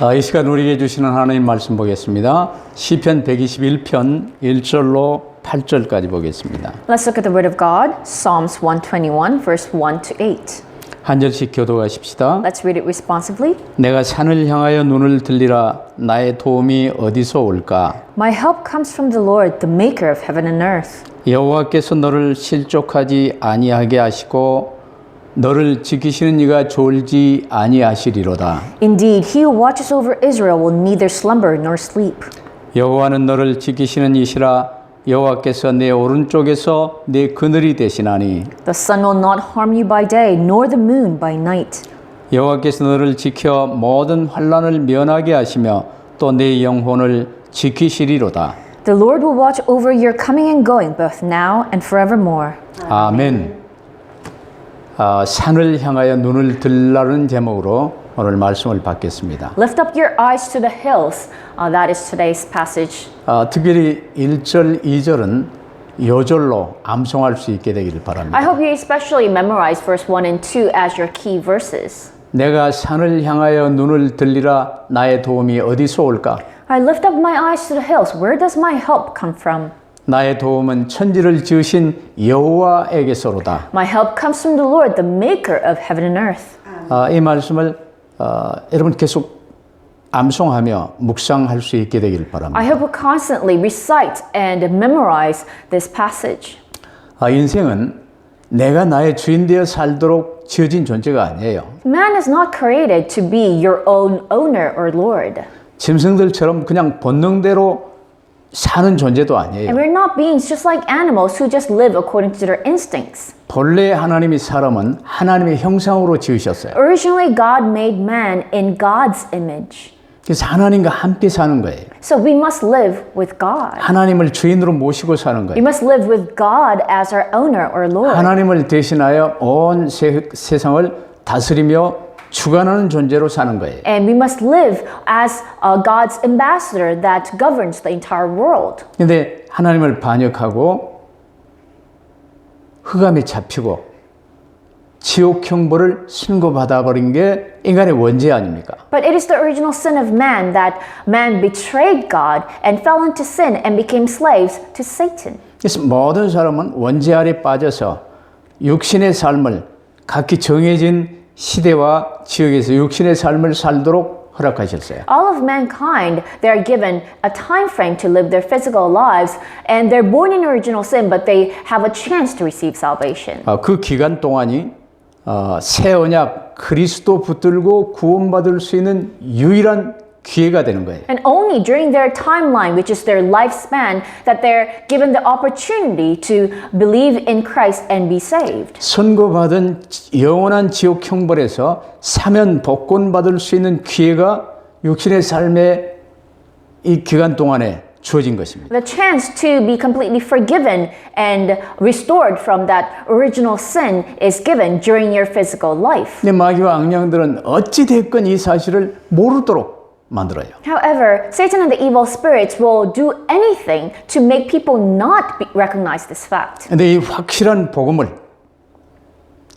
이 시간 우리에게 주시는 하나님 말씀 보겠습니다. 시편 121편 1절로 8절까지 보겠습니다. Let's look at the word of God, Psalms 121, verse 1 to 8. 한 절씩 교도하십시다. Let's read it responsively. 내가 산을 향하여 눈을 들리라. 나의 도움이 어디서 올까? My help comes from the Lord, the maker of heaven and earth. 여호와께서 너를 실족하지 아니하게 하시고 너를 지키시는 이가 졸지 아니하시리로다. Indeed, he who watches over Israel will neither slumber nor sleep. 여호와는 너를 지키시는 이시라. 여호와께서 내 오른쪽에서 내 그늘이 되시나니 The sun will not harm you by day, nor the moon by night. 여호와께서 너를 지켜 모든 환난을 면하게 하시며 또 내 영혼을 지키시리로다. The Lord will watch over your coming and going, both now and forevermore. 아멘. 산을 향하여 눈을 들라는 제목으로 오늘 말씀을 받겠습니다. Lift up your eyes to the hills. That is today's passage. 특별히 1절, 2절은 요절로 암송할 수 있게 되기를 바랍니다. I hope you especially memorize verse 1 and 2 as your key verses. 내가 산을 향하여 눈을 들리라. 나의 도움이 어디서 올까? I lift up my eyes to the hills. Where does my help come from? 나의 도움은 천지를 지으신 여호와에게서로다. My help comes from the Lord, the maker of heaven and earth. 이 말씀을 여러분 계속 암송하며 묵상할 수 있게 되기를 바랍니다. I hope we constantly recite and memorize this passage. 인생은 내가 나의 주인 되어 살도록 지어진 존재가 아니에요. Man is not created to be your own owner or lord. 짐승들처럼 그냥 본능대로 사는 존재도 아니에요. And we're not beings just like animals who just live according to their instincts. 본래 하나님이 사람은 하나님의 형상으로 지으셨어요. Originally, God made man in God's image. 그래서 하나님과 함께 사는 거예요. So we must live with God. 하나님을 주인으로 모시고 사는 We 거예요. must live with God as our owner or Lord. 하나님을 대신하여 온 세상을 다스리며 주관하는 존재로 사는 거예요. And we must live as God's ambassador that governs the entire world. 근데 하나님을 반역하고 흑암에 잡히고 지옥 형벌을 선고받아 버린 게 인간의 원죄 아닙니까? But it is the original sin of man that man betrayed God and fell into sin and became slaves to Satan. 그래서 모든 사람은 원죄 아래 빠져서 육신의 삶을 각기 정해진 시대와 지역에서 육신의 삶을 살도록 허락하셨어요. All of mankind, they are given a time frame to live their physical lives, and they're born in original sin, but they have a chance to receive salvation. 그 기간 동안이 새 언약 그리스도 붙들고 구원받을 수 있는 유일한 기회가 되는 거예요. And only during their timeline, which is their lifespan, that they're given the opportunity to believe in Christ and be saved. 선고받은 영원한 지옥 형벌에서 사면 복권받을 수 있는 기회가 육신의 삶의 이 기간 동안에 주어진 것입니다. The chance to be completely forgiven and restored from that original sin is given during your physical life. 근데 마귀와 악령들은 어찌 됐건 이 사실을 모르도록 만들어요. However, Satan and the evil spirits will do anything to make people not recognize this fact. 근데 이 확실한 복음을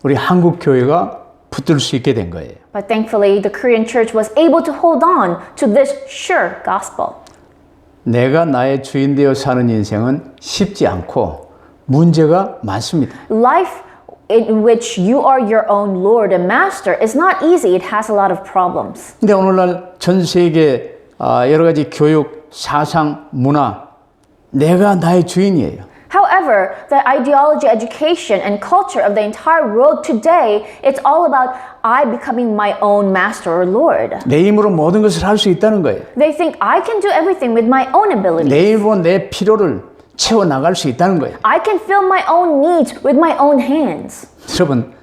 우리 한국 교회가 붙들 수 있게 된 거예요. But thankfully, the Korean church was able to hold on to this sure gospel. 내가 나의 주인 되어 사는 인생은 쉽지 않고 문제가 많습니다. Life in which you are your own Lord and Master is not easy. It has a lot of problems. 근데 오늘날 전 세계 여러 가지 교육, 사상, 문화 내가 나의 주인이에요. However, the ideology, education, and culture of the entire world today, it's all about I becoming my own master or Lord. 내 힘으로 모든 것을 할 수 있다는 거예요. They think I can do everything with my own ability. 내 힘으로 내 필요를 채워 나갈 수 있다는 거예요. I can fill my own needs with my own hands. 여러분,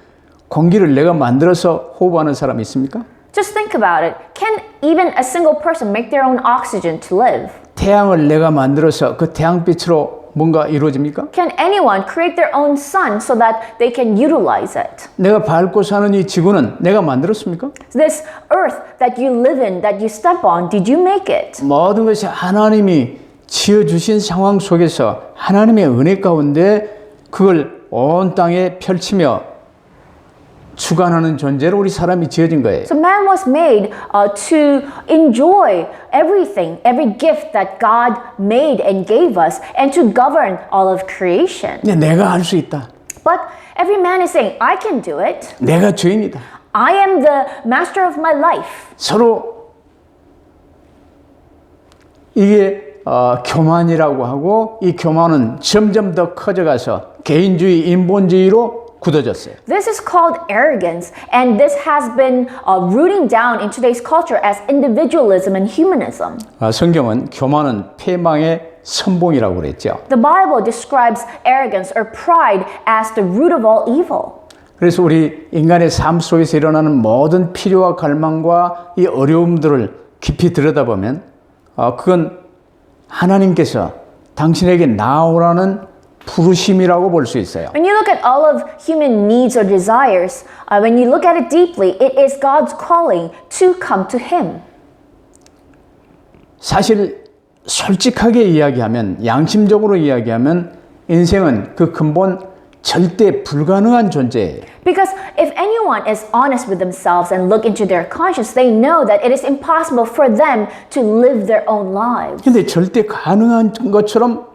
공기를 내가 만들어서 호흡하는 사람 있습니까? Just think about it. Can even a single person make their own oxygen to live? 태양을 내가 만들어서 그 태양빛으로 뭔가 이루어집니까? Can anyone create their own sun so that they can utilize it? 내가 밟고 사는 이 지구는 내가 만들었습니까? This earth that you live in, that you step on, did you make it? 모든 것이 하나님이 지어주신 상황 속에서 하나님의 은혜 가운데 그걸 온 땅에 펼치며 주관하는 존재로 우리 사람이 지어진 거예요. So man was made to enjoy everything, every gift that God made and gave us, and to govern all of creation. 근데 내가 할 수 있다. But every man is saying, I can do it. 내가 주인이다. I am the master of my life. 서로 이게 교만이라고 하고 이 교만은 점점 더 커져가서 개인주의, 인본주의로 굳어졌어요. This is called arrogance, and this has been rooting down in today's culture as individualism and humanism. 성경은 교만은 패망의 선봉이라고 그랬죠. The Bible describes arrogance or pride as the root of all evil. 그래서 우리 인간의 삶 속에서 일어나는 모든 필요와 갈망과 이 어려움들을 깊이 들여다보면 그건 하나님께서 당신에게 나오라는 부르심이라고 볼 수 있어요. When you look at all of human needs or desires, when you look at it deeply, it is God's calling to come to Him. 사실 솔직하게 이야기하면, 양심적으로 이야기하면 인생은 그 근본 절대 불가능한 존재예요. Because if anyone is honest with themselves and look into their conscience, they know that it is impossible for them to live their own lives. 근데 절대 가능한 것처럼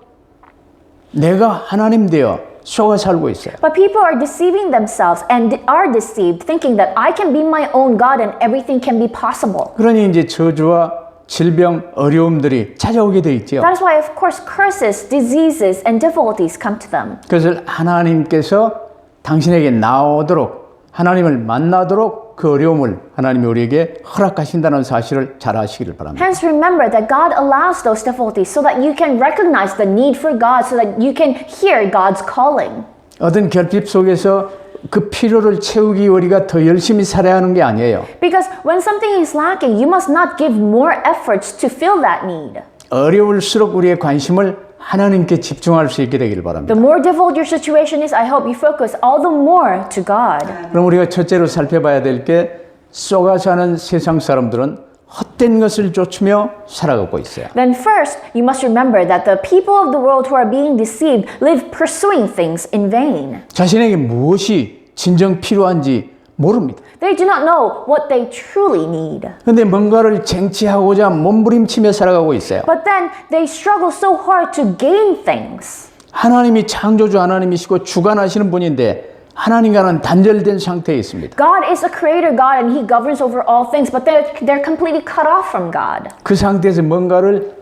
내가 하나님 되어 속아 살고 있어요. But people are deceiving themselves and are deceived, thinking that I can be my own God and everything can be possible. 그러니 이제 저주와 질병, 어려움들이 찾아오게 돼 있죠. That is why, of course, curses, diseases, and difficulties come to them. 그것을 하나님께서 당신에게 나오도록, 하나님을 만나도록 그 어려움을 하나님이 우리에게 허락하신다는 사실을 잘 아시기를 바랍니다. Hence, remember that God allows those difficulties so that you can recognize the need for God, so that you can hear God's calling. 어떤 결핍 속에서 그 필요를 채우기 우리가 더 열심히 살아야 하는 게 아니에요. Because when something is lacking, you must not give more efforts to fill that need. 어려울수록 우리의 관심을 하나님께 집중할 수 있게 되기를 바랍니다. The more difficult your situation is, I hope you focus all the more to God. 그럼 우리가 첫째로 살펴봐야 될 게 쏘가 사는 세상 사람들은 헛된 것을 쫓으며 살아가고 있어요. Then first, you must remember that the people of the world who are being deceived live pursuing things in vain. 자신에게 무엇이 진정 필요한지 모릅니다. They do not know what they truly need. 근데 뭔가를 쟁취하고자 몸부림치며 살아가고 있어요. But then they struggle so hard to gain things. 하나님이 창조주 하나님이시고 주관하시는 분인데 하나님과는 단절된 상태에 있습니다. God is a creator God and He governs over all things, but they're completely cut off from God. 그 상태에서 뭔가를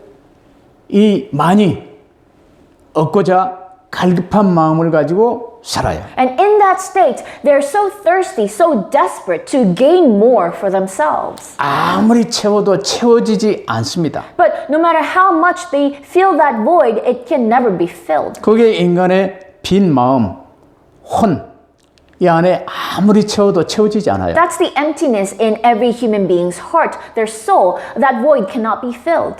많이 얻고자 갈급한 마음을 가지고 살아요. And in that state, they're so thirsty, so desperate to gain more for themselves. 아무리 채워도 채워지지 않습니다. But no matter how much they fill that void, it can never be filled. 그게 인간의 빈 마음, 혼, 이 안에 아무리 채워도 채워지지 않아요. That's the emptiness in every human being's heart, their soul. That void cannot be filled.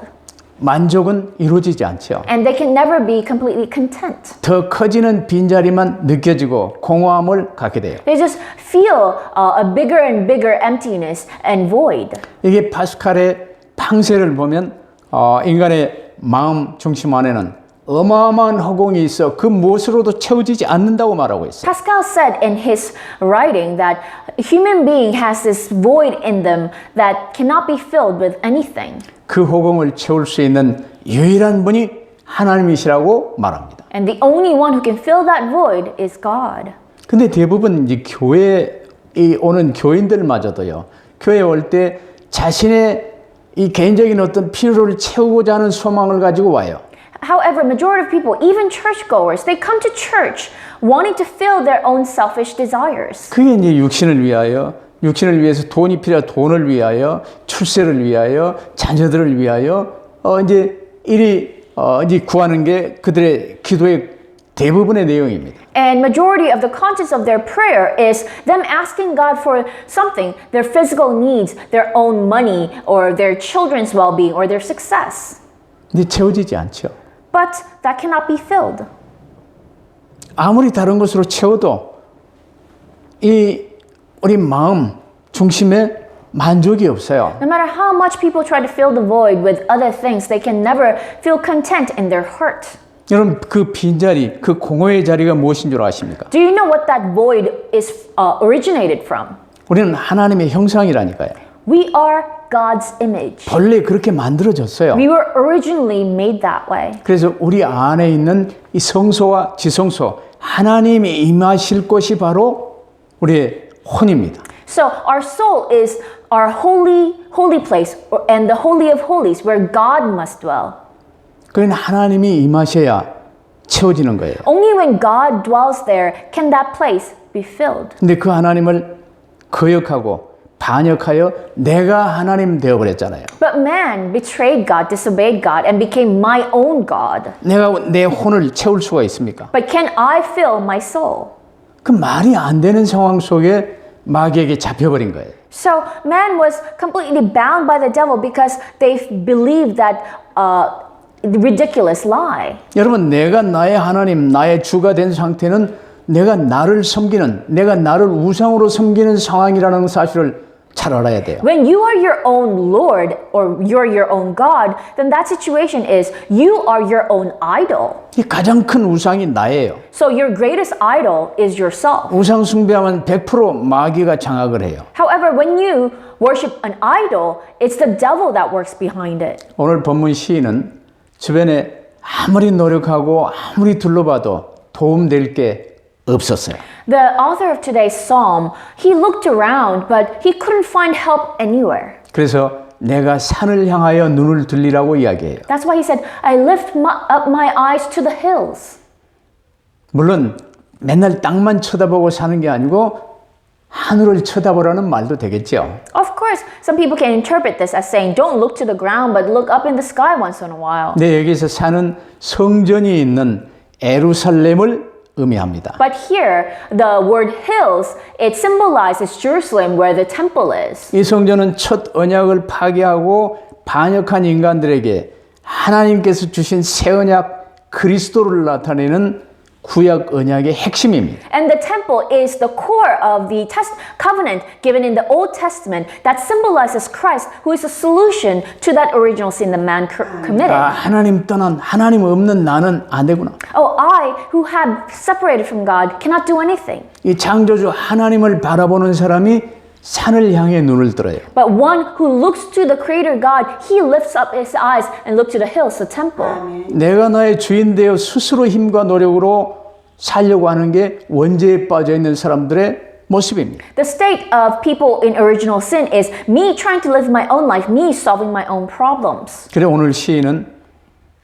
만족은 이루어지지 않죠. And they can never be completely content. 더 커지는 빈자리만 느껴지고 공허함을 갖게 돼요. They just feel a bigger and bigger emptiness and void. 이게 파스칼의 팡세를 보면 인간의 마음 중심 안에는 어마어마한 허공이 있어 그 무엇으로도 채워지지 않는다고 말하고 있어요. Pascal said in his writing that a human being has this void in them that cannot be filled with anything. 그 허공을 채울 수 있는 유일한 분이 하나님이시라고 말합니다. And the only one who can fill that void is God. 근데 대부분 이제 교회에 오는 교인들마저도요. 교회에 올 때 자신의 이 개인적인 어떤 필요를 채우고자 하는 소망을 가지고 와요. However, majority of people, even churchgoers, they come to church wanting to fill their own selfish desires. 그게 이제 육신을 위해서 돈이 필요한 돈을 위하여, 출세를 위하여, 자녀들을 위하여 이제 이제 구하는 게 그들의 기도의 대부분의 내용입니다. And majority of the contents of their prayer is them asking God for something, their physical needs, their own money, or their children's well-being, or their success. 근데 채워지지 않죠. But that cannot be filled. 아무리 다른 것으로 채워도 우리 마음 중심에 만족이 없어요. No matter how much people try to fill the void with other things, they can never feel content in their heart. 여러분 그 빈자리, 그 공허의 자리가 무엇인 줄 아십니까? Do you know what that void is originated from? 우리는 하나님의 형상이라니까요. We are God's image. 본래 그렇게 만들어졌어요. We were originally made that way. 그래서 우리 안에 있는 이 성소와 지성소, 하나님이 임하실 곳이 바로 우리의 혼입니다. So our soul is our holy place and the holy of holies where God must dwell. 그건 하나님이 임하셔야 채워지는 거예요. Only when God dwells there can that place be filled. 근데 그 하나님을 거역하고 반역하여 내가 하나님 되어버렸잖아요. But man betrayed God, disobeyed God, and became my own God. 내가 내 혼을 채울 수가 있습니까? But can I fill my soul? 그 말이 안 되는 상황 속에 마귀에게 잡혀버린 거예요. So man was completely bound by the devil because they believed that ridiculous lie. 여러분, 내가 나의 하나님, 나의 주가 된 상태는 내가 나를 섬기는, 내가 나를 우상으로 섬기는 상황이라는 사실을 잘 알아야 돼요. When you are your own Lord or you're your own God, then that situation is you are your own idol. 이 가장 큰 우상이 나예요. So your greatest idol is yourself. 우상 숭배하면 100% 마귀가 장악을 해요. However, when you worship an idol, it's the devil that works behind it. 오늘 본문 시인은 주변에 아무리 노력하고 아무리 둘러봐도 도움될 게 없었어요. The author of today's psalm, he looked around, but he couldn't find help anywhere. 그래서 내가 산을 향하여 눈을 들리라고 이야기해요. That's why he said, I lift up my eyes to the hills. 물론 맨날 땅만 쳐다보고 사는 게 아니고 하늘을 쳐다보라는 말도 되겠죠. Of course, some people can interpret this as saying, don't look to the ground, but look up in the sky once in a while. 근데 여기서 산은 성전이 있는 예루살렘을 의미합니다. But here, the word hills, it symbolizes Jerusalem where the temple is. 이 성전은 첫 언약을 파괴하고 반역한 인간들에게 하나님께서 주신 새 언약 그리스도를 나타내는 구약 언약의 핵심입니다. And the temple is the core of the covenant given in the Old Testament that symbolizes Christ, who is a solution to that original sin that man committed. 하나님 떠난 하나님 없는 나는 안 되구나. Oh, I, who have separated from God, cannot do anything. 이 창조주 하나님을 바라보는 사람이 산을 향해 눈을 들어요. But one who looks to the Creator God, he lifts up his eyes and looks to the hills, the temple. 내가 나의 주인 되어 스스로 힘과 노력으로 살려고 하는 게 원죄에 빠져 있는 사람들의 모습입니다. The state of people in original sin is me trying to live my own life, me solving my own problems. 그래 오늘 시인은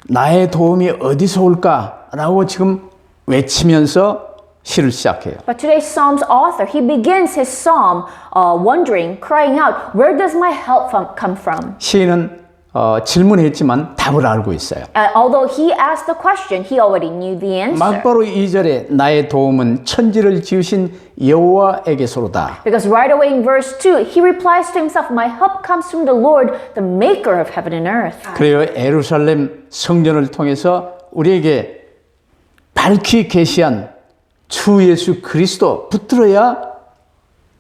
나의 도움이 어디서 올까라고 지금 외치면서 시를 시작해요. But today's psalm's author, he begins his psalm wondering, crying out, where does my help come from? 시인은 질문했지만 답을 알고 있어요. Although he asked the question, he already knew the answer. 막바로 2절에 나의 도움은 천지를 지으신 여호와에게서로다. Because right away in verse 2, he replies to himself, my help comes from the Lord, the maker of heaven and earth. 그래요. 예루살렘 성전을 통해서 우리에게 밝히 계시한 주 예수 그리스도 붙들어야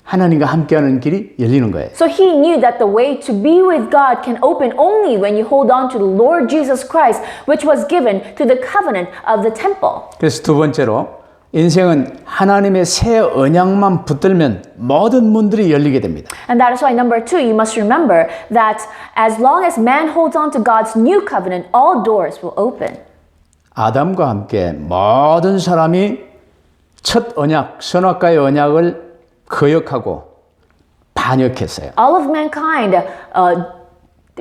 하나님과 함께하는 길이 열리는 거예요. So he knew that the way to be with God can open only when you hold on to the Lord Jesus Christ, which was given to the covenant of the temple. 그래서 두 번째로 인생은 하나님의 새 언약만 붙들면 모든 문들이 열리게 됩니다. And that is why number 2, you must remember that as long as man holds on to God's new covenant, all doors will open. 아담과 함께 모든 사람이 첫 언약, 선악과의 언약을 거역하고 반역했어요. All of mankind,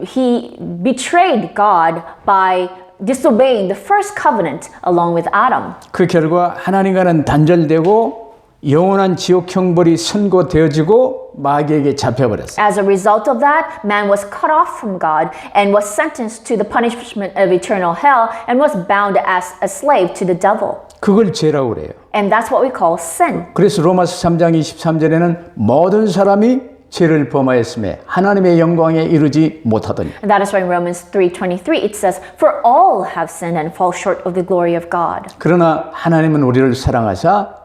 he betrayed God by disobeying the first covenant along with Adam. 그 결과 하나님과는 단절되고 영원한 지옥 형벌이 선고되어지고 마귀에게 잡혀버렸어요. As a result of that, man was cut off from God and was sentenced to the punishment of eternal hell and was bound as a slave to the devil. 그걸 죄라고 그래요. And that's what we call sin. 그래서 로마서 3장 23절에는 모든 사람이 죄를 범하였음에 하나님의 영광에 이르지 못하더니. And that is why in Romans 3:23 it says, For all have sinned and fall short of the glory of God. 그러나 하나님은 우리를 사랑하사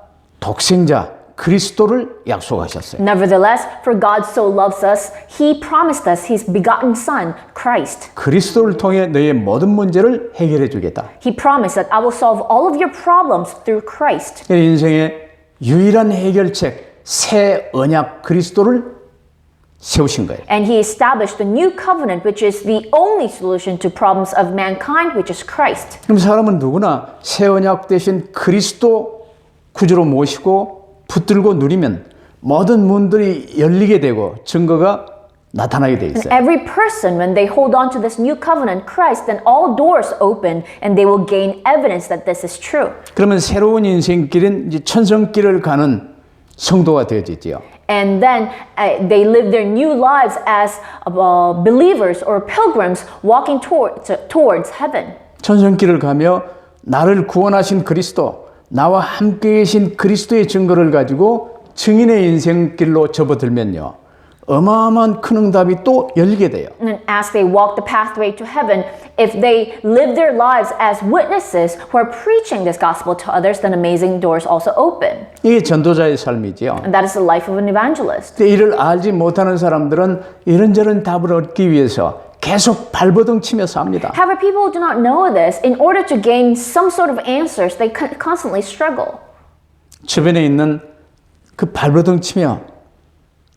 독생자 그리스도를 약속하셨어요. Nevertheless, for God so loves us, He promised us His begotten Son, Christ. 그리스도를 통해 너의 모든 문제를 해결해 주겠다. He promised that I will solve all of your problems through Christ. 인생의 유일한 해결책, 새 언약 그리스도를 세우신 거예요. And He established the new covenant, which is the only solution to problems of mankind, which is Christ. 그럼 사람은 누구나 새 언약 대신 그리스도 구주로 모시고 붙들고 누리면 모든 문들이 열리게 되고 증거가 나타나게 돼 있어요. Every person, when they hold on to this new covenant, Christ, then all doors open and they will gain evidence that this is true. 그러면 새로운 인생길은 이제 천성길을 가는 성도가 되어지지요. And then they live their new lives as believers or pilgrims walking towards heaven. 천성길을 가며 나를 구원하신 그리스도, 나와 함께 계신 그리스도의 증거를 가지고 증인의 인생길로 접어들면요. 어마어마한 큰 응답이 또 열리게 돼요. And as they walk the pathway to heaven, if they live their lives as witnesses who are preaching this gospel to others, then amazing doors also open. 이게 전도자의 삶이지요. And that is the life of an evangelist. 근데 이를 알지 못하는 사람들은 이런저런 답을 얻기 위해서 계속 발버둥 치며 삽니다. However, people who do not know this, in order to gain some sort of answers, they constantly struggle. 주변에 있는 그 발버둥 치며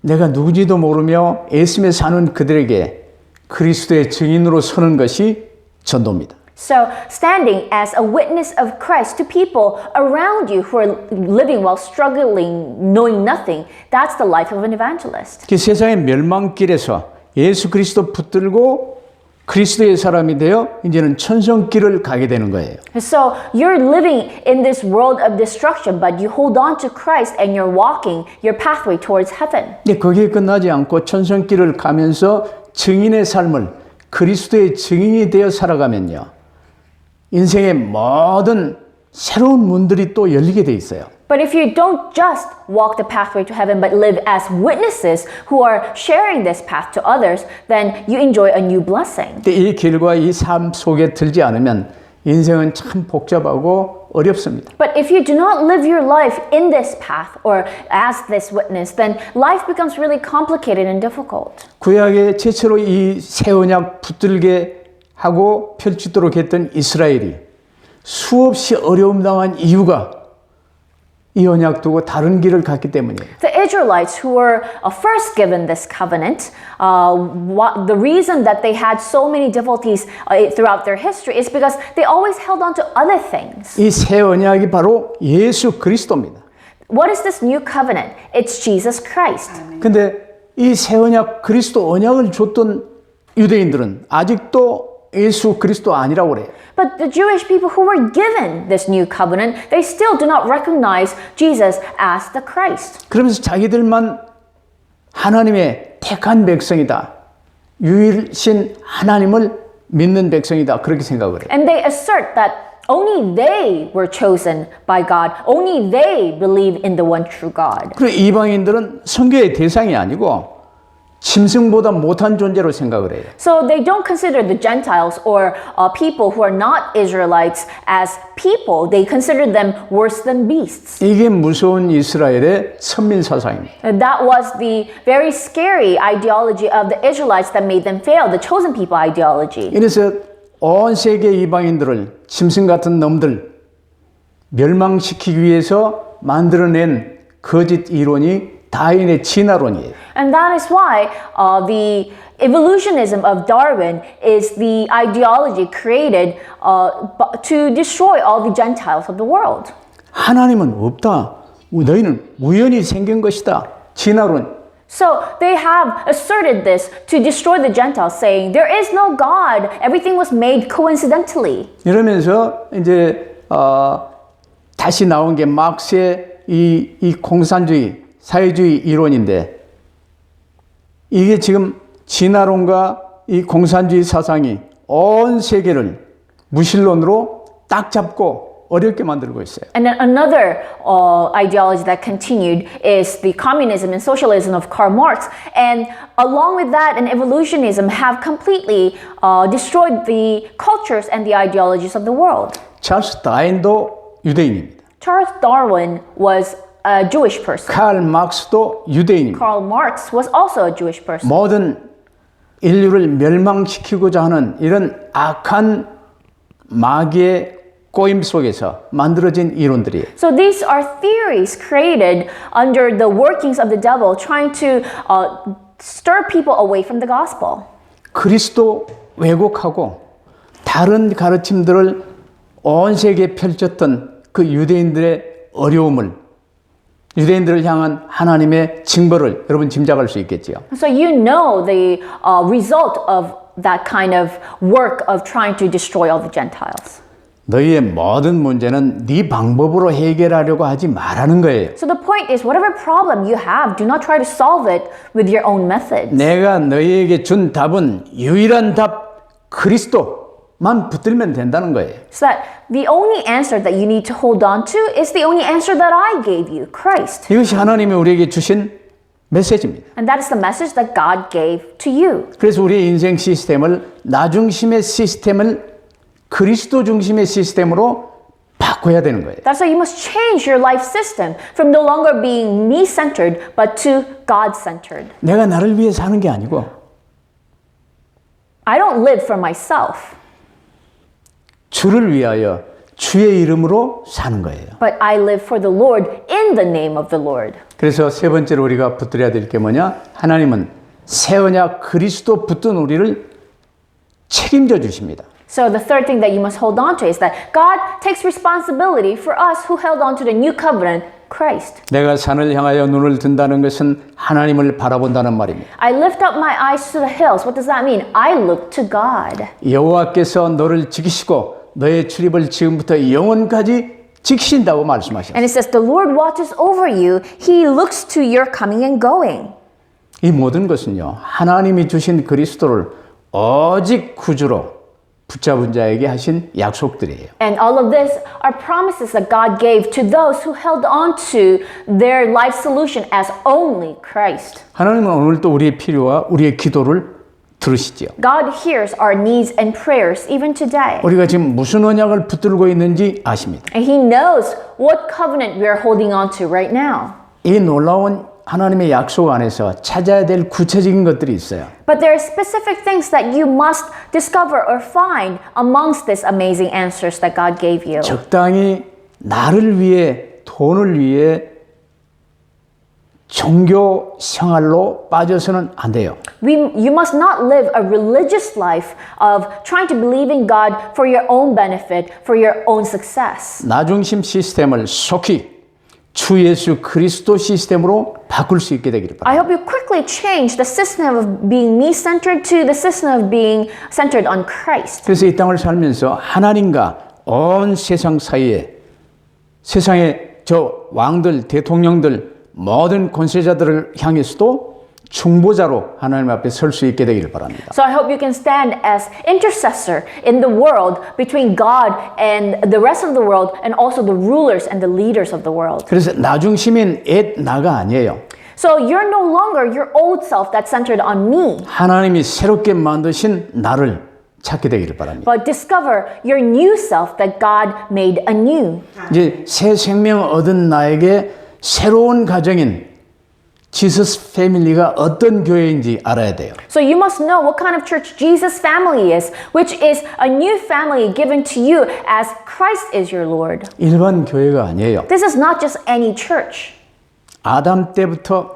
내가 누군지도 모르며 애쓰며 사는 그들에게 그리스도의 증인으로 서는 것이 전도입니다. So, standing as a witness of Christ to people around you who are living while struggling, knowing nothing, that's the life of an evangelist. 그 세상의 멸망길에서 예수 그리스도 붙들고 그리스도의 사람이 되어 이제는 천성길을 가게 되는 거예요. So you're living in this world of destruction, but you hold on to Christ and you're walking your pathway towards heaven. 근데 거기에 끝나지 않고 천성길을 가면서 증인의 삶을 그리스도의 증인이 되어 살아가면요. 인생의 모든 새로운 문들이 또 열리게 돼 있어요. But if you don't just walk the pathway to heaven, but live as witnesses who are sharing this path to others, then you enjoy a new blessing. 근데 이 길과 이 삶 속에 들지 않으면 인생은 참 복잡하고 어렵습니다. But if you do not live your life in this path or as this witness, then life becomes really complicated and difficult. 구약에 최초로 이 새 언약 붙들게 하고 펼치도록 했던 이스라엘이 수없이 어려움 당한 이유가 이 언약 두고 다른 길을 갔기 때문이에요. The Israelites who were first given this covenant, the reason that they had so many difficulties throughout their history is because they always held on to other things. 이 새 언약이 바로 예수 그리스도입니다. What is this new covenant? It's Jesus Christ. 근데 이 새 언약 그리스도 언약을 줬던 유대인들은 아직도 예수 그리스도 아니라고 그래요. But the Jewish people who were given this new covenant, they still do not recognize Jesus as the Christ. 그러면서 자기들만 하나님의 택한 백성이다. 유일신 하나님을 믿는 백성이다. 그렇게 생각을 해요. And they assert that only they were chosen by God. Only they believe in the one true God. 그리고 이방인들은 선교의 대상이 아니고 짐승보다 못한 존재로 생각을 해요. So they don't consider the Gentiles or people who are not Israelites as people. They consider them worse than beasts. 이게 무서운 이스라엘의 선민 사상입니다. And that was the very scary ideology of the Israelites that made them fail, the chosen people ideology. 이래서 온 세계 이방인들을 짐승 같은 놈들 멸망시키기 위해서 만들어낸 거짓 이론이 다윈의 진화론이에요. And that is why the evolutionism of Darwin is the ideology created to destroy all the Gentiles of the world. 하나님은 없다. 너희는 우연히 생긴 것이다. 진화론. So they have asserted this to destroy the Gentiles, saying there is no God. Everything was made coincidentally. 이러면서 이제 다시 나온 게 막스의 이 공산주의 사회주의 이론인데 이게 지금 진화론과 이 공산주의 사상이 온 세계를 무신론으로 딱 잡고 어렵게 만들고 있어요. And then another ideology that continued is the communism and socialism of Karl Marx. And along with that, and evolutionism have completely destroyed the cultures and the ideologies of the world. 찰스 다윈도 유대인입니다. Charles Darwin was a Jewish person. 칼 막스도 유대인입니다. Karl Marx was also a Jewish person. 모든 인류를 멸망시키고자 하는 이런 악한 마귀의 꼬임 속에서 만들어진 이론들이에요. So these are theories created under the workings of the devil trying to stir people away from the gospel. 그리스도 왜곡하고 다른 가르침들을 온 세계에 펼쳤던 그 유대인들의 어려움을, 유대인들을 향한 하나님의 징벌을 여러분 짐작할 수 있겠지요. So you know the result of that kind of work of trying to destroy all the Gentiles. 너희의 모든 문제는 네 방법으로 해결하려고 하지 말라는 거예요. So the point is, whatever problem you have, do not try to solve it with your own methods. 내가 너희에게 준 답은 유일한 답 그리스도만 붙들면 된다는 거예요. So that the only answer that you need to hold on to is the only answer that I gave you, Christ. 이것이 하나님이 우리에게 주신 메시지입니다. And that is the message that God gave to you. 그래서 우리의 인생 시스템을 나 중심의 시스템을 그리스도 중심의 시스템으로 바꿔야 되는 거예요. That's why you must change your life system from no longer being me-centered, but to God-centered. 내가 나를 위해 사는 게 아니고 I don't live for myself, 주를 위하여 주의 이름으로 사는 거예요. but I live for the Lord in the name of the Lord. 그래서 세 번째로 우리가 붙들어야 될 게 뭐냐? 하나님은 새 언약 그리스도 붙든 우리를 책임져 주십니다. So the third thing that you must hold on to is that God takes responsibility for us who held on to the new covenant, Christ. 내가 산을 향하여 눈을 든다는 것은 하나님을 바라본다는 말입니다. I lift up my eyes to the hills. What does that mean? I look to God. 여호와께서 너를 지키시고 너의 출입을 지금부터 영원까지 지키신다고 말씀하셨어요. And it says, the Lord watches over you. He looks to your coming and going. 이 모든 것은요, 하나님이 주신 그리스도를 오직 구주로 붙잡은 자에게 하신 약속들이에요. And all of this are promises that God gave to those who held on to their life solution as only Christ. 하나님은 오늘도 우리의 필요와 우리의 기도를 들으시지요. God hears our needs and prayers even today. 우리가 지금 무슨 언약을 붙들고 있는지 아십니다. And He knows what covenant we are holding on to right now. 이 놀라운 하나님의 약속 안에서 찾아야 될 구체적인 것들이 있어요. But there are specific things that you must discover or find amongst these amazing answers that God gave you. 적당히 나를 위해, 돈을 위해 종교 생활로 빠져서는 안 돼요. You must not live a religious life of trying to believe in God for your own benefit, for your own success. 나 중심 시스템을 속히 주 예수 그리스도 시스템으로 바꿀 수 있게 되기를 바랍니다. I hope you quickly change the system of being me-centered to the system of being centered on Christ. 그래서 이 땅을 살면서 하나님과 온 세상 사이에 세상의 저 왕들, 대통령들, 모든 권세자들을 향해서도 중보자로 하나님 앞에 설 수 있게 되기를 바랍니다. So I hope you can stand as intercessor in the world between God and the rest of the world and also the rulers and the leaders of the world. 그래서 나 중심인 나가 아니에요. So you're no longer your old self that's centered on me, 하나님이 새롭게 만드신 나를 찾게 되기를 바랍니다. but discover your new self that God made anew. 이제 새 생명 얻은 나에게 새로운 가정인 지저스 패밀리가 어떤 교회인지 알아야 돼요. So you must know what kind of church Jesus family is, which is a new family given to you as Christ is your Lord. 일반 교회가 아니에요. This is not just any church. 아담 때부터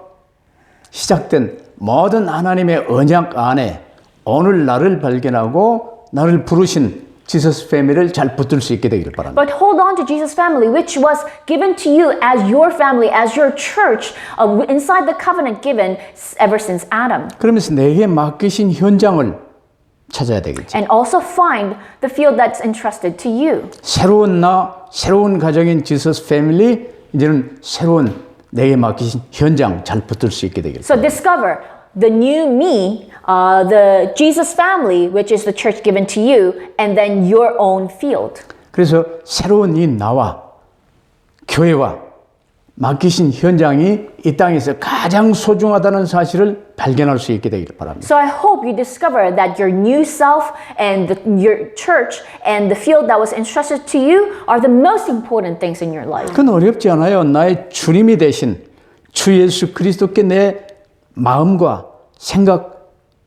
시작된 모든 하나님의 언약 안에 오늘 나를 발견하고 나를 부르신 지저스 패밀리를 잘 붙들 수 있게 되기를 바랍니다. But hold on to Jesus family, which was given to you as your family, as your church, inside the covenant given ever since Adam. 그러면서 내게 맡기신 현장을 찾아야 되겠죠. And also find the field that's entrusted to you. 새로운 나, 새로운 가정인 지저스 패밀리, 이제는 새로운 내게 맡기신 현장 잘 붙들 수 있게 되기를 So discover the new me, the Jesus family, which is the church given to you, and then your own field. 그래서 새로운 이 나와 교회와 맡기신 현장이 이 땅에서 가장 소중하다는 사실을 발견할 수 있게 되기를 바랍니다. So I hope you discover that your new self and your church and the field that was entrusted to you are the most important things in your life. 그건 어렵지 않아요. 나의 주님이 되신 주 예수 그리스도께 내 마음과 생각,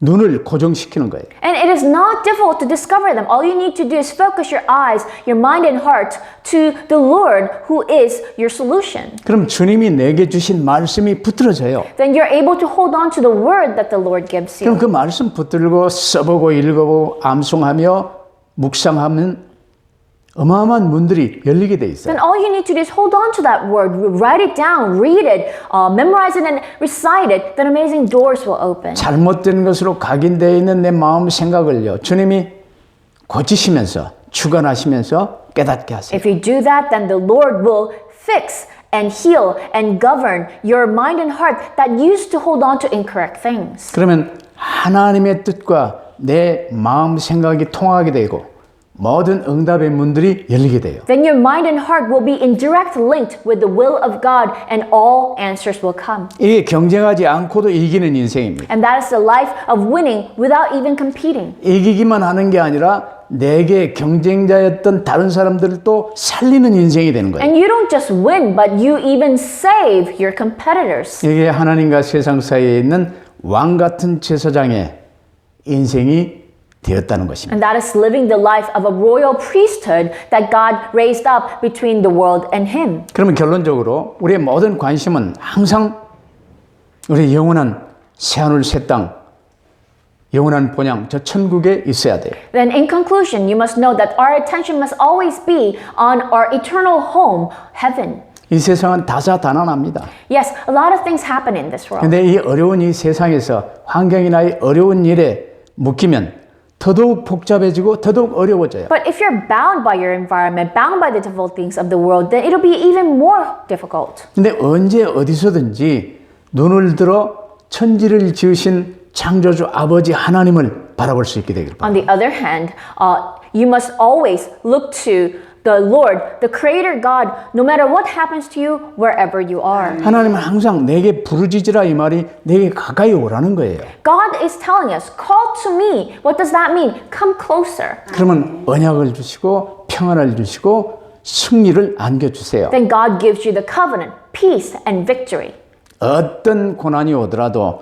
눈을 고정시키는 거예요. And it is not difficult to discover them. All you need to do is focus your eyes, your mind and heart to the Lord who is your solution. 그럼 주님이 내게 주신 말씀이 붙들어져요. Then you're able to hold on to the word that the Lord gives 그럼 you. 그 말씀 붙들고 써보고 읽어보고 암송하며 묵상하면 어마어마한 문들이 열리게 돼 있어요. Then all you need to do is hold on to that word, write it down, read it, memorize it and recite it. Then amazing doors will open. 잘못된 것으로 각인되어 있는 내 마음 생각을요. 주님이 고치시면서 주관하시면서 깨닫게 하세요. If you do that, then the Lord will fix and heal and govern your mind and heart that used to hold on to incorrect things. 그러면 하나님의 뜻과 내 마음 생각이 통하게 되고 모든 응답의 문들이 열리게 돼요. Then your mind and heart will be in direct link with the will of God and all answers will come. 이게 경쟁하지 않고도 이기는 인생입니다. And that is the life of winning without even competing. 이기기만 하는 게 아니라 내게 경쟁자였던 다른 사람들을 또 살리는 인생이 되는 거예요. And you don't just win, but you even save your competitors. 이게 하나님과 세상 사이에 있는 왕 같은 제사장의 인생이 되었다는 것입니다. And that is living the life of a royal priesthood that God raised up between the world and Him. 그러면 결론적으로 우리의 모든 관심은 항상 우리의 영원한 새하늘 새 땅, 영원한 본향, 저 천국에 있어야 돼요. Then in conclusion, you must know that our attention must always be on our eternal home, heaven. 이 세상은 다사다난합니다. Yes, a lot of things happen in this world. 그런데 이 어려운 이 세상에서 환경이나 이 어려운 일에 묶이면 더더욱 복잡해지고 더더욱 어려워져요. But if you're bound by your environment, bound by the difficult things of the world, then it'll be even more difficult. 근데 언제 어디서든지 눈을 들어 천지를 지으신 창조주 아버지 하나님을 바라볼 수 있게 되길 바랍니다. On the other hand, you must always look to the Lord, the Creator God, no matter what happens to you, wherever you are. 하나님은 항상 내게 부르짖으라 이 말이 내게 가까이 오라는 거예요. God is telling us, call to me. What does that mean? Come closer. 그러면 언약을 주시고 평안을 주시고 승리를 안겨주세요. Then God gives you the covenant, peace, and victory. 어떤 고난이 오더라도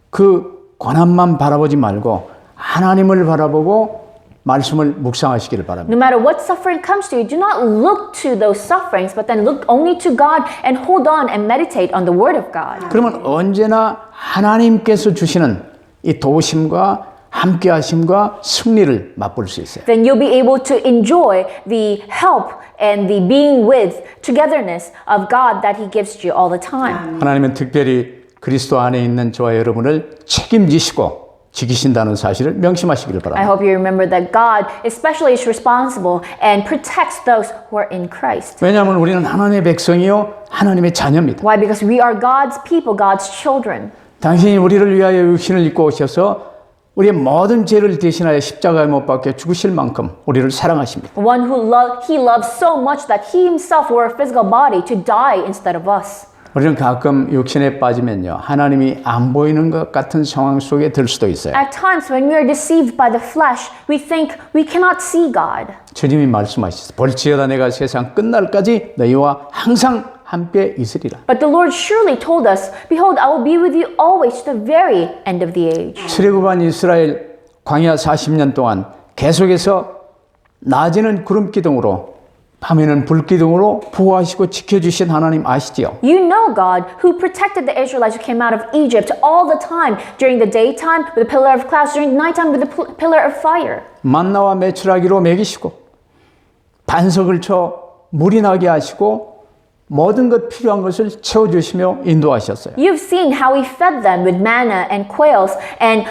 그 고난만 바라보지 말고 하나님을 바라보고 말씀을 묵상하시기를 바랍니다. No matter what suffering comes to you, do not look to those sufferings, but then look only to God and hold on and meditate on the Word of God. 그러면 언제나 하나님께서 주시는 이 도우심과 함께하심과 승리를 맛볼 수 있어요. Then you'll be able to enjoy the help and the being with togetherness of God that He gives you all the time. 하나님은 특별히 그리스도 안에 있는 저와 여러분을 책임지시고 지키신다는 사실을 명심하시기를 I 바랍니다. hope you remember that God especially is responsible and protects those who are in Christ. 왜냐하면 우리는 하나님의 백성이요 하나님의 자녀입니다. Why? Because we are God's people, God's children. 당신이 우리를 위하여 육신을 입고 오셔서 우리의 모든 죄를 대신하여 십자가에 못 박혀 죽으실 만큼 우리를 사랑하십니다. One who He loves so much that He Himself wore a physical body to die instead of us. 우리는 가끔 육신에 빠지면요 하나님이 안 보이는 것 같은 상황 속에 들 수도 있어요. At times when we are deceived by the flesh, we think we cannot see God. 주님이 말씀하셨어요. 볼지어다 내가 세상 끝날까지 너희와 항상 함께 있으리라. But the Lord surely told us, Behold, I will be with you always to the very end of the age. 출애굽한 이스라엘 광야 40년 동안 계속해서 낮에는 구름 기둥으로 밤에는 불 기둥으로 보호하시고 지켜주신 하나님 아시지요? You know God, who protected the Israelites who came out of Egypt all the time, during the daytime with a pillar of clouds, during nighttime with a pillar of fire. 만나와 메추라기로 먹이시고 반석을 쳐 물이 나게 하시고 모든 것 필요한 것을 채워주시며 인도하셨어요. You've seen how He fed them with manna and quails and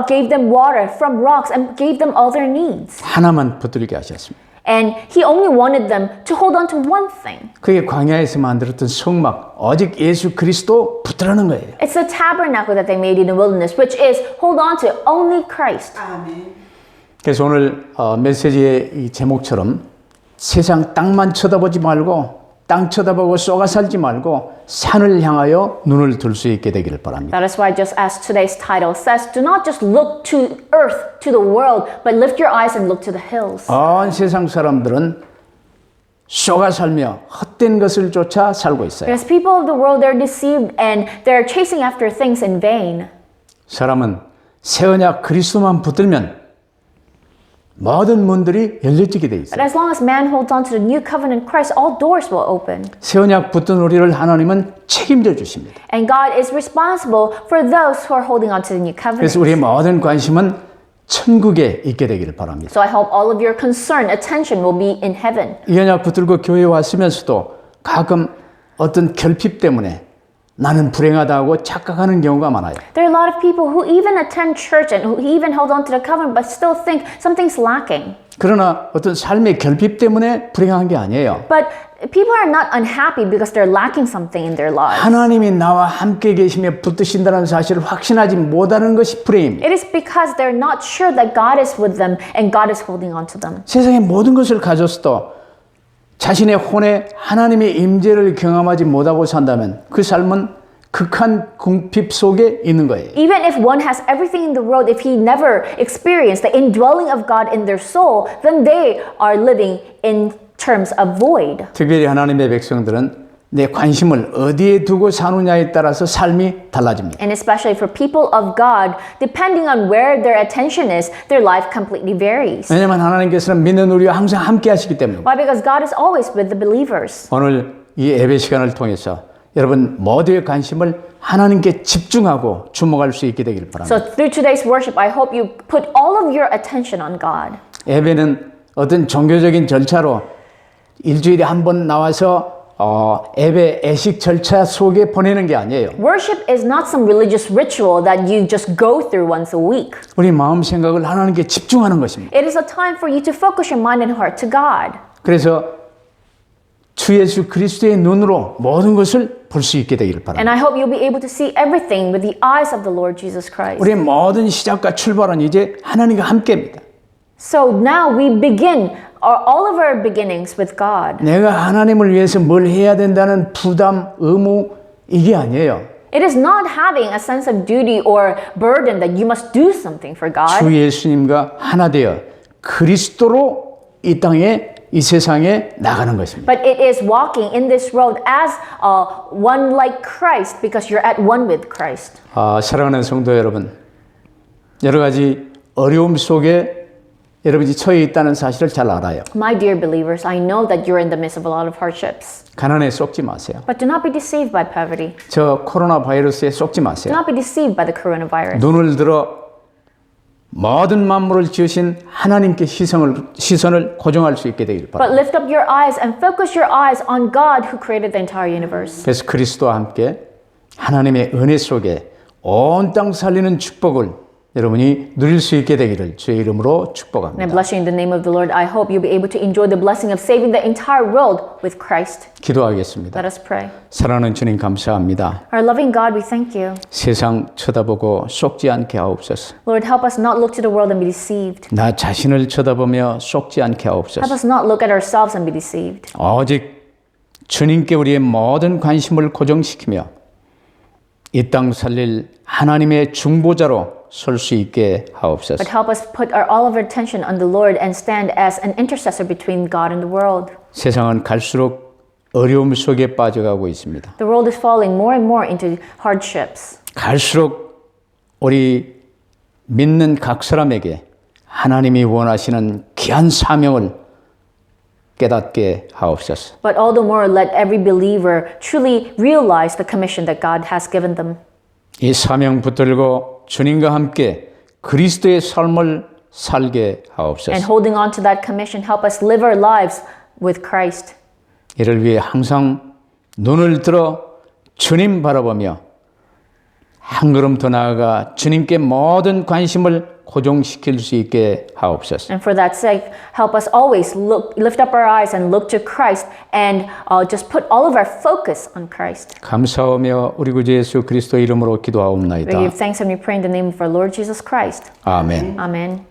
gave them water from rocks and gave them all their needs. 하나만 붙들게 하셨습니다. And He only wanted them to hold on to one thing. 그게 광야에서 만들었던 성막 오직 예수 그리스도 붙들라는 거예요. It's the tabernacle that they made in the wilderness, which is hold on to only Christ. 그래서 오늘 메시지의 이 제목처럼 세상 땅만 쳐다보지 말고 땅 쳐다보고 쏘가 살지 말고 산을 향하여 눈을 들 수 있게 되기를 바랍니다. That is why, just as today's title says, do not just look to earth, to the world, but lift your eyes and look to the hills. 온 세상 사람들은 쏘가 살며 헛된 것을 쫓아 살고 있어요. Because people of the world, they're deceived and they're chasing after things in vain. 사람은 새 언약 그리스도만 붙들면 모든 문들이 열려지게 돼 But 있어요. as long as man holds on to the new covenant Christ, all doors will open. 새 언약 붙든 우리를 하나님은 책임져 주십니다. And God is responsible for those who are holding on to the new covenant. 그래서 우리의 모든 관심은 천국에 있게 되기를 바랍니다. So I hope all of your concern, attention will be in heaven. 이 언약 붙들고 교회에 왔으면서도 가끔 어떤 결핍 때문에 나는 불행하다고 착각하는 경우가 많아요. There are a lot of people who even attend church and who even hold on to the covenant but still think something's lacking. 그러나 어떤 삶의 결핍 때문에 불행한 게 아니에요. But people are not unhappy because they're lacking something in their lives. 하나님이 나와 함께 계시며 붙드신다는 사실을 확신하지 못하는 것이 불행입니다. It is because they're not sure that God is with them and God is holding on to them. 세상의 모든 것을 가졌어도 자신의 혼에 하나님의 임재를 경험하지 못하고 산다면 그 삶은 극한 궁핍 속에 있는 거예요. Even if one has everything in the world, if he never experienced the indwelling of God in their soul, then they are living in terms of void. 특별히 하나님의 백성들은 내 관심을 어디에 두고 사느냐에 따라서 삶이 달라집니다. And especially for people of God, depending on where their attention is, their life completely varies. 왜냐하면 하나님께서는 믿는 우리와 항상 함께 하시기 때문에. Why? Because God is always with the believers. 오늘 이 예배 시간을 통해서 여러분 모두의 관심을 하나님께 집중하고 주목할 수 있게 되길 바랍니다. So through today's worship, I hope you put all of your attention on God. 예배는 어떤 종교적인 절차로 일주일에 한 번 나와서 예배 애식 절차 속에 보내는 게 아니에요. Worship is not some religious ritual that you just go through once a week. 우리 마음 생각을 하나님께 집중하는 것입니다. It is a time for you to focus your mind and heart to God. 그래서 주 예수 그리스도의 눈으로 모든 것을 볼 수 있게 되기를 바랍니다. And I hope you'll be able to see everything with the eyes of the Lord Jesus Christ. 우리의 모든 시작과 출발은 이제 하나님과 함께입니다. So now we begin all of our beginnings with God. 내가 하나님을 위해서 뭘 해야 된다는 부담, 의무 이게 아니에요. It is not having a sense of duty or burden that you must do something for God. 주 예수님과 하나 되어 그리스도로 이 땅에 이 세상에 나가는 것입니다. But it is walking in this road as one like Christ because you're at one with Christ. 사랑하는 성도 여러분, 여러 가지 어려움 속에 여러분이 처해 있다는 사실을 잘 알아요. My dear believers, I know that you're in the midst of a lot of hardships. 가난에 속지 마세요. But do not be deceived by poverty. 저 코로나 바이러스에 속지 Do 마세요. not be deceived by the coronavirus. 눈을 들어 모든 만물을 지으신 하나님께 시선을 고정할 수 있게 되길 But 바랍니다. lift up your eyes and focus your eyes on God who created the entire universe. 그래서 그리스도와 함께 하나님의 은혜 속에 온 땅 살리는 축복을 여러분이 누릴 수 있게 되기를 주의 이름으로 And I 축복합니다. bless you in the name of the Lord. I hope you'll be able to enjoy the blessing of saving the entire world with Christ. 기도하겠습니다. Let us pray. 사랑하는 주님 감사합니다. Our loving God, we thank you. 세상 쳐다보고 속지 않게 하옵소서. Lord, help us not look to the world and be deceived. 나 자신을 쳐다보며 속지 않게 Help 하옵소서. us not look at ourselves and be deceived. 오직 주님께 우리의 모든 관심을 고정시키며 이 땅 살릴 하나님의 중보자로 설 수 있게 하옵소서. But help us put all of our attention on the Lord and stand as an intercessor between God and the world. 세상은 갈수록 어려움 속에 빠져가고 있습니다. The world is falling more and more into hardships. 갈수록 우리 믿는 각 사람에게 하나님이 원하시는 귀한 사명을 깨닫게 하옵소서. But all the more let every believer truly realize the commission that God has given them. 이 사명 붙들고 주님과 함께 그리스도의 삶을 살게 And 하옵소서. holding on to that commission, help us live our lives with Christ. 이를 위해 항상 눈을 들어 주님 바라보며 한 걸음 더 나아가 주님께 모든 관심을 고정시킬 수 있게 하옵소서. And for that sake, help us always lift up our eyes and look to Christ and just put all of our focus on Christ. 감사하며 우리 구주 예수 그리스도 이름으로 We 기도하옵나이다. give thanks and we pray in the name of our Lord Jesus Christ. 아멘. Amen.